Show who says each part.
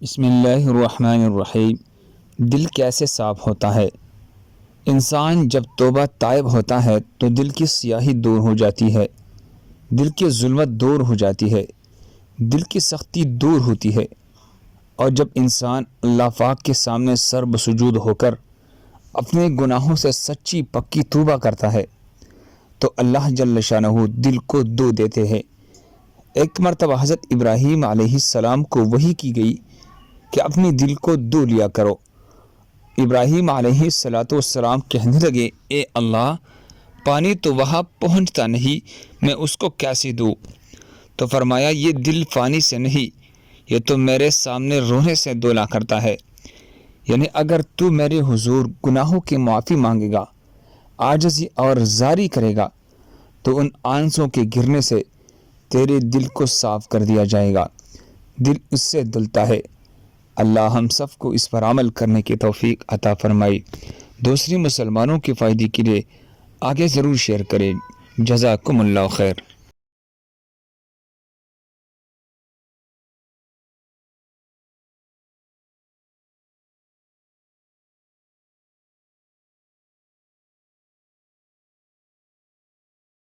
Speaker 1: بسم اللہ الرحمن الرحیم۔ دل کیسے صاف ہوتا ہے؟ انسان جب توبہ تائب ہوتا ہے تو دل کی سیاہی دور ہو جاتی ہے، دل کی ظلمت دور ہو جاتی ہے، دل کی سختی دور ہوتی ہے، اور جب انسان اللہ پاک کے سامنے سر بسجود ہو کر اپنے گناہوں سے سچی پکی توبہ کرتا ہے تو اللہ جل شانہ دل کو دو دیتے ہیں۔ ایک مرتبہ حضرت ابراہیم علیہ السلام کو وحی کی گئی کہ اپنے دل کو دو لیا کرو۔ ابراہیم علیہ السلام کہنے لگے، اے اللہ، پانی تو وہاں پہنچتا نہیں، میں اس کو کیسے دوں؟ تو فرمایا، یہ دل پانی سے نہیں، یہ تو میرے سامنے رونے سے دولا کرتا ہے۔ یعنی اگر تو میرے حضور گناہوں کی معافی مانگے گا، عاجزی اور زاری کرے گا، تو ان آنسوں کے گرنے سے تیرے دل کو صاف کر دیا جائے گا۔ دل اس سے دلتا ہے۔ اللہ ہم سب کو اس پر عمل کرنے کی توفیق عطا فرمائی۔ دوسری مسلمانوں کے فائدے کے لیے آگے ضرور شیئر کریں۔ جزاکم اللہ خیر۔